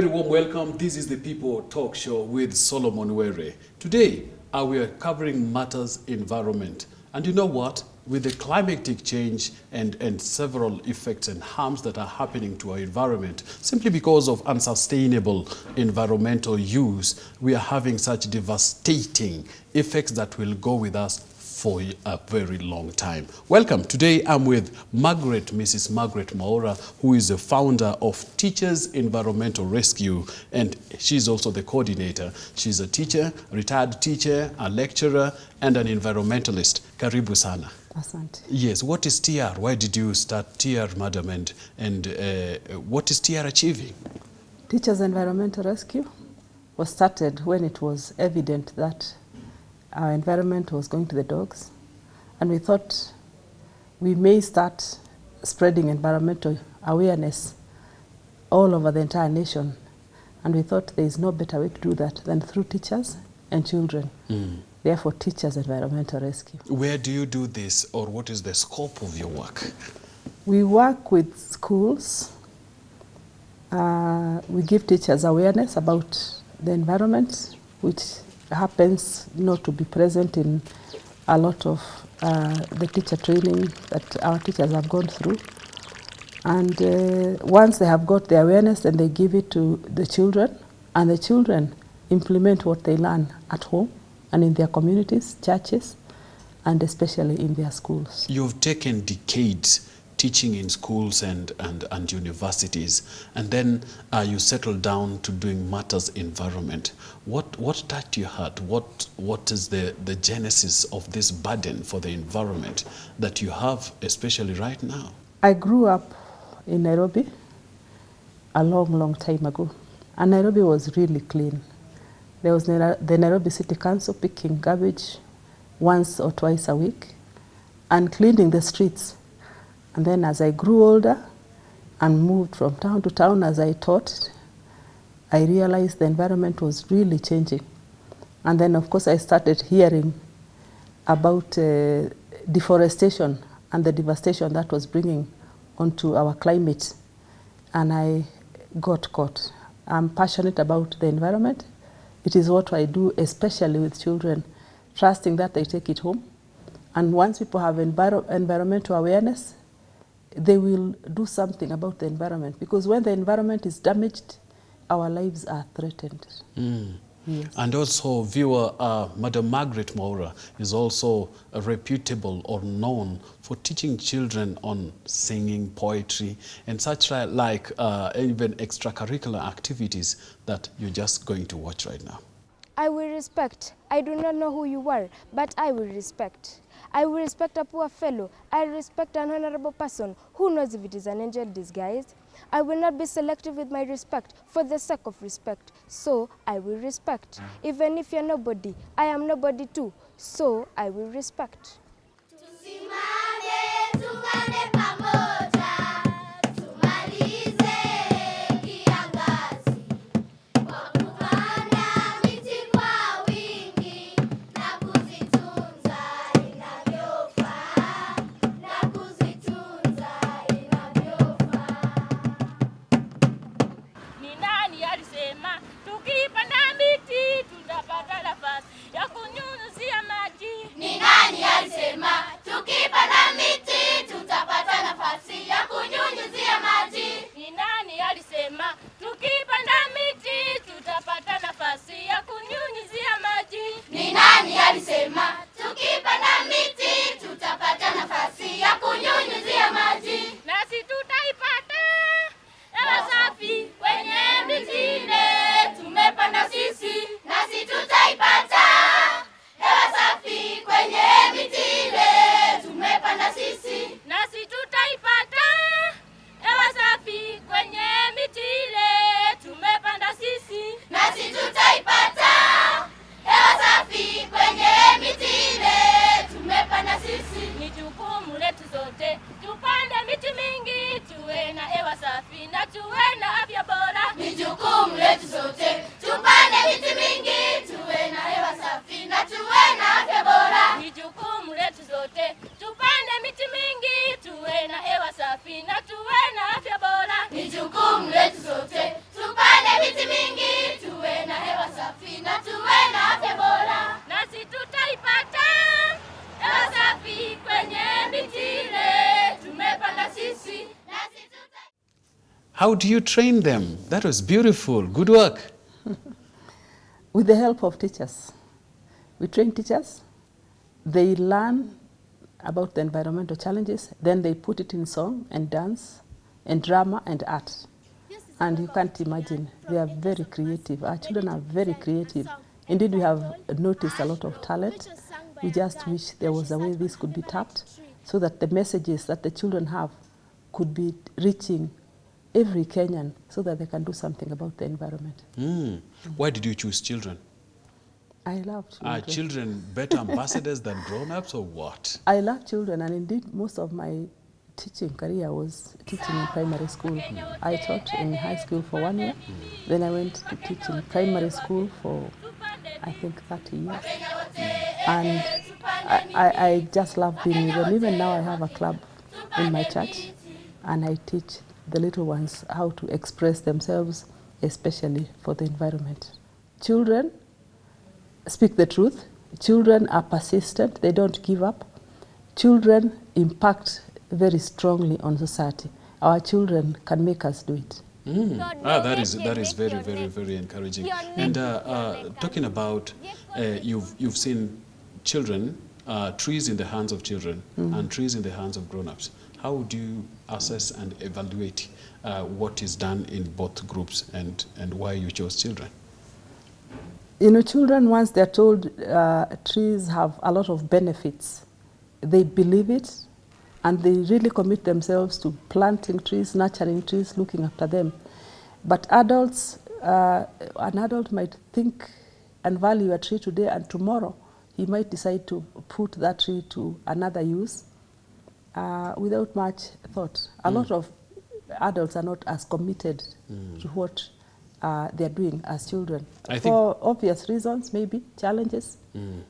very warm welcome. This is the People Talk Show with Solomon Were. Today, we are covering matters environment. And you know what? With the climatic change and several effects and harms that are happening to our environment, simply because of unsustainable environmental use, we are having such devastating effects that will go with us for a very long time. Welcome. Today I'm with Mrs. Margaret Mwaura, who is the founder of Teachers Environmental Rescue, and she's also the coordinator. She's a teacher, retired teacher, a lecturer, and an environmentalist. Karibu sana. Asante. Yes, what is TR? Why did you start TR, madam, and what is TR achieving? Teachers Environmental Rescue was started when it was evident that our environment was going to the dogs, and we thought we may start spreading environmental awareness all over the entire nation, and we thought there is no better way to do that than through teachers and children. Therefore, Teachers Environmental Rescue. Where do you do this, or what is the scope of your work? We work with schools. We give teachers awareness about the environment, which happens not to be present in a lot of the teacher training that our teachers have gone through. And once they have got the awareness, then they give it to the children, and the children implement what they learn at home and in their communities, churches, and especially in their schools. You've taken decades teaching in schools and universities, and then you settled down to doing matters environment. What touched your heart? What is the genesis of this burden for the environment that you have, especially right now? I grew up in Nairobi a long time ago, and Nairobi was really clean. There was the Nairobi City Council picking garbage once or twice a week and cleaning the streets. And then as I grew older and moved from town to town as I taught, I realized the environment was really changing. And then of course I started hearing about deforestation and the devastation that was bringing onto our climate. And I got caught. I'm passionate about the environment. It is what I do, especially with children, trusting that they take it home. And once people have environmental awareness, they will do something about the environment, because when the environment is damaged, our lives are threatened. Yes. And also, viewer, Madam Margaret Mwaura is also reputable or known for teaching children on singing, poetry, and such like even extracurricular activities that you're just going to watch right now. I will respect. I do not know who you are, but I will respect. I will respect a poor fellow. I respect an honorable person. Who knows if it is an angel disguised? I will not be selective with my respect for the sake of respect. So I will respect. Even if you're nobody, I am nobody too. So I will respect. Ni nani alisema How do you train them? That was beautiful. Good work. With the help of teachers. We train teachers. They learn about the environmental challenges. Then they put it in song and dance and drama and art. And you can't imagine, they are very creative. Our children are very creative. Indeed, we have noticed a lot of talent. We just wish there was a way this could be tapped so that the messages that the children have could be reaching every Kenyan so that they can do something about the environment. Why did you choose children? I love children. Are children better ambassadors than grown-ups or what? I love children, and indeed most of my teaching career was teaching in primary school. I taught in high school for 1 year. Then I went to teach in primary school for, I think, 30 years. And I just love being with them. Even now I have a club in my church, and I teach the little ones how to express themselves, especially for the environment. Children speak the truth. Children are persistent. They don't give up. Children impact very strongly on society. Our children can make us do it. That is very, very, very encouraging. And talking about, you've seen children, trees in the hands of children and trees in the hands of grown-ups. How do you assess and evaluate what is done in both groups and why you chose children? You know, children, once they're told trees have a lot of benefits, they believe it, and they really commit themselves to planting trees, nurturing trees, looking after them. But adults, an adult might think and value a tree today, and tomorrow he might decide to put that tree to another use without much thought. A lot of adults are not as committed to what they're doing as children. For obvious reasons, maybe, challenges,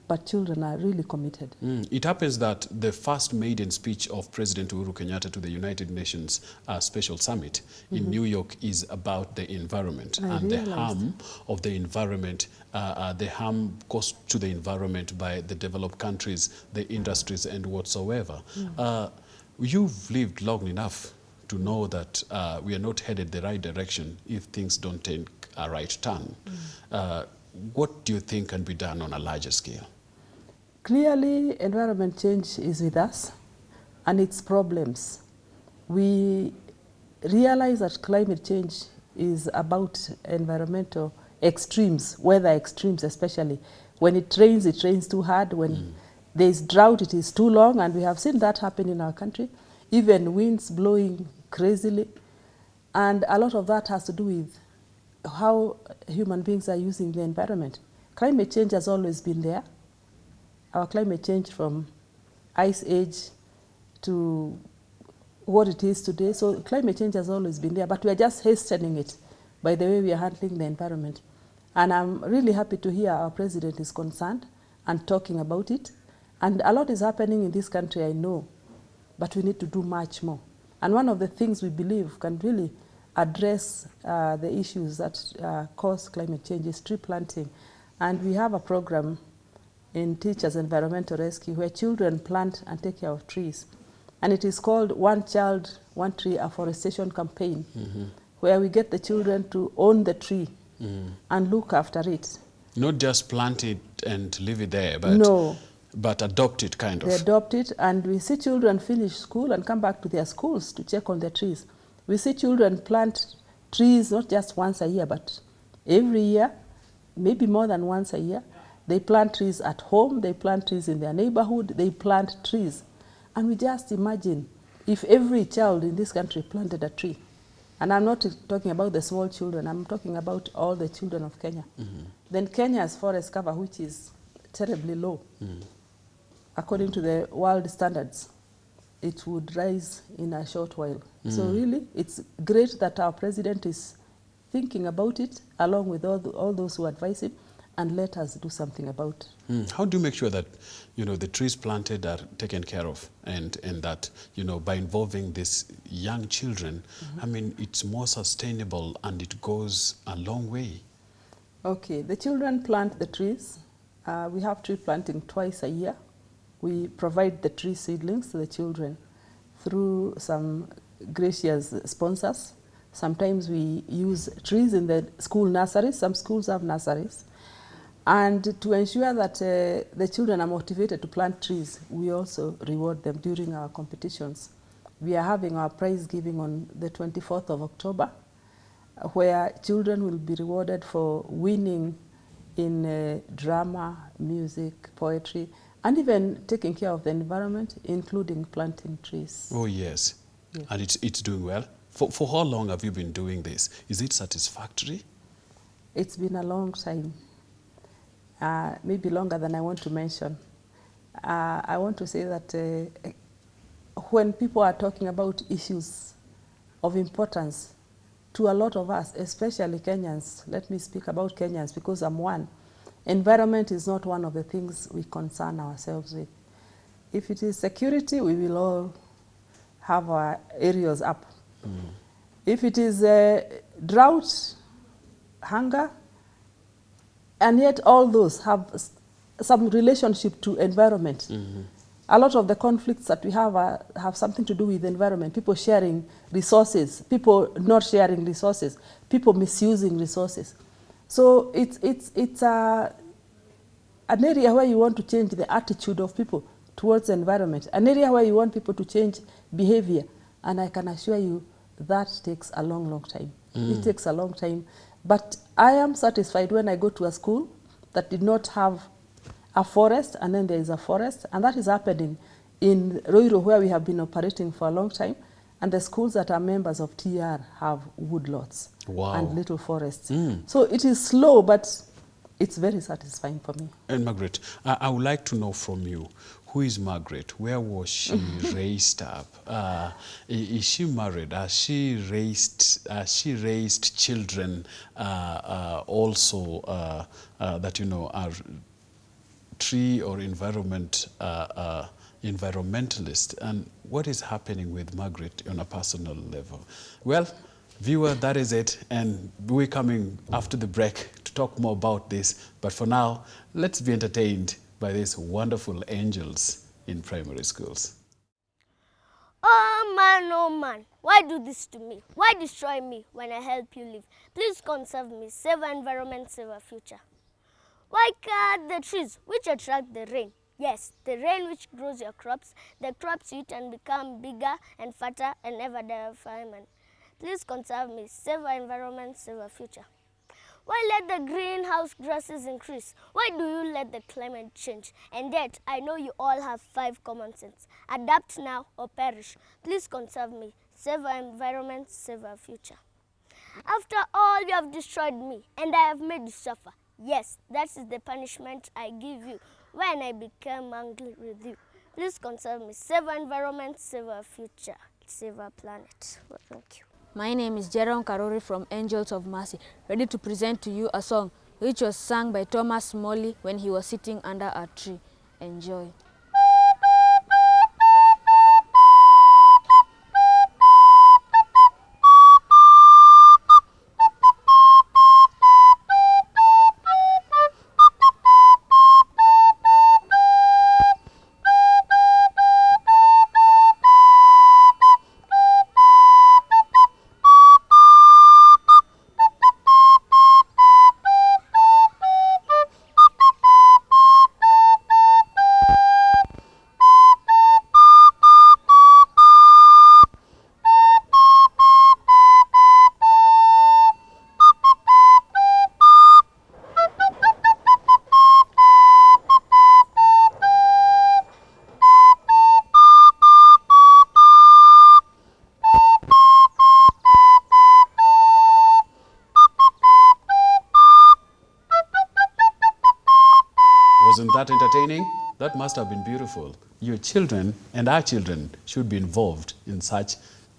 but children are really committed. It happens that the first maiden speech of President Uhuru Kenyatta to the United Nations Special Summit in New York is about the environment the harm of the environment, the harm caused to the environment by the developed countries, the industries and whatsoever. You've lived long enough to know that we are not headed the right direction if things don't take a right turn. What do you think can be done on a larger scale? Clearly, environment change is with us and its problems. We realize that climate change is about environmental extremes, weather extremes especially. When it rains too hard. When there's drought, it is too long, and we have seen that happen in our country. Even winds blowing crazily, and a lot of that has to do with how human beings are using the environment. Climate change has always been there. Our climate change from ice age to what it is today. So climate change has always been there, but we are just hastening it by the way we are handling the environment. And I'm really happy to hear our president is concerned and talking about it. And a lot is happening in this country, I know, but we need to do much more. And one of the things we believe can really address the issues that cause climate change is tree planting. And we have a program in Teachers Environmental Rescue where children plant and take care of trees. And it is called One Child, One Tree Afforestation Campaign, where we get the children to own the tree and look after it. Not just plant it and leave it there, but, but adopt it kind of. They adopt it, and we see children finish school and come back to their schools to check on their trees. We see children plant trees not just once a year, but every year, maybe more than once a year. They plant trees at home, they plant trees in their neighborhood, they plant trees. And we just imagine if every child in this country planted a tree. And I'm not talking about the small children, I'm talking about all the children of Kenya. Then Kenya's forest cover, which is terribly low, according to the world standards, it would rise in a short while. So really, it's great that our president is thinking about it, along with all those who advise him, and let us do something about it. How do you make sure that, you know, the trees planted are taken care of, and that, you know, by involving these young children, I mean, it's more sustainable and it goes a long way? Okay, the children plant the trees. We have tree planting twice a year. We provide the tree seedlings to the children through some gracious sponsors. Sometimes we use trees in the school nurseries. Some schools have nurseries. And to ensure that the children are motivated to plant trees, we also reward them during our competitions. We are having our prize giving on the 24th of October, where children will be rewarded for winning in drama, music, poetry, and even taking care of the environment, including planting trees. Oh, yes. Yes. And it's doing well. For how long have you been doing this? Is it satisfactory? It's been a long time, maybe longer than I want to mention. I want to say that when people are talking about issues of importance to a lot of us, especially Kenyans, let me speak about Kenyans because I'm one. Environment is not one of the things we concern ourselves with. If it is security, we will all have our areas up. If it is drought, hunger, and yet all those have some relationship to environment. A lot of the conflicts that we have something to do with the environment, people sharing resources, people not sharing resources, people misusing resources. So it's an area where you want to change the attitude of people towards the environment, an area where you want people to change behavior. And I can assure you that takes a long, long time. It takes a long time. But I am satisfied when I go to a school that did not have a forest, and then there is a forest, and that is happening in Roiro, where we have been operating for a long time, and the schools that are members of TR have woodlots and little forests. So it is slow, but it's very satisfying for me. And Margaret, I would like to know from you, who is Margaret? Where was she raised up? Is she married? Has she raised children also that, you know, are tree or environmentalist? And what is happening with Margaret on a personal level? Well, viewer, that is it, and we're coming after the break to talk more about this. But for now, let's be entertained by these wonderful angels in primary schools. Oh man, why do this to me? Why destroy me when I help you live? Please conserve me, save our environment, save our future. Why cut the trees which attract the rain? Yes, the rain which grows your crops, the crops eat and become bigger and fatter and never die of famine. Please conserve me, save our environment, save our future. Why let the greenhouse gases increase? Why do you let the climate change? And yet, I know you all have 5 common sense. Adapt now or perish. Please conserve me, save our environment, save our future. After all, you have destroyed me, and I have made you suffer. Yes, that is the punishment I give you when I became angry with you. Please conserve me, save our environment, save our future, save our planet. Well, thank you. My name is Jerome Karori from Angels of Mercy, ready to present to you a song which was sung by Thomas Morley when he was sitting under a tree. Enjoy. Wasn't that entertaining? That must have been beautiful. Your children and our children should be involved in such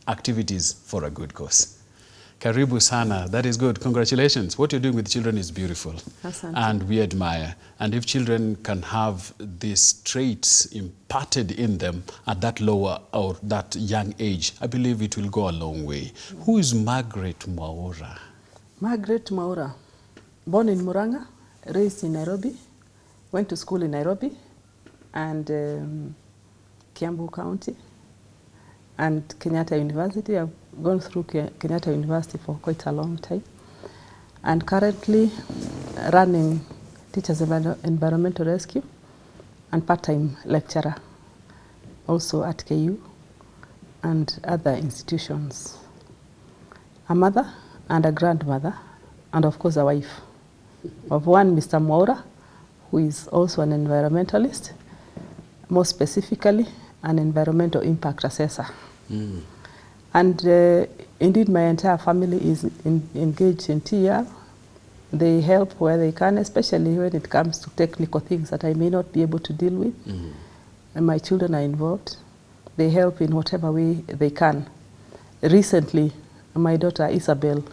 activities for a good cause. Karibu sana. That is good. Congratulations. What you're doing with children is beautiful. Asante. And we admire. And if children can have these traits imparted in them at that lower or that young age, I believe it will go a long way. Who is Margaret Mwaura? Margaret Mwaura, born in Murang'a, raised in Nairobi, went to school in Nairobi and Kiambu County and Kenyatta University. I've gone through Kenyatta University for quite a long time, and currently running Teachers Environmental Rescue and part-time lecturer also at KU and other institutions. A mother and a grandmother, and of course a wife of one Mr. Mwaura, who is also an environmentalist, more specifically an environmental impact assessor. Mm. And indeed my entire family is engaged in TR. They help where they can, especially when it comes to technical things that I may not be able to deal with. Mm. And my children are involved. They help in whatever way they can. Recently, my daughter Isabel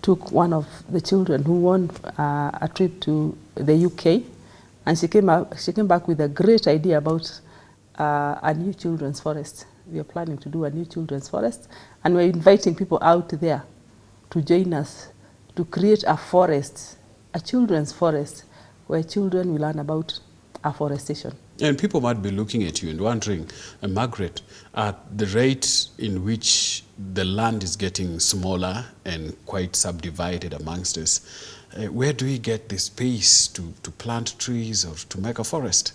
took one of the children who won a trip to the UK, and she came back with a great idea about a new children's forest. We are planning to do a new children's forest, and we're inviting people out there to join us to create a forest, a children's forest, where children will learn about afforestation. And people might be looking at you and wondering, Margaret, at the rate in which the land is getting smaller and quite subdivided amongst us, where do we get the space to plant trees or to make a forest?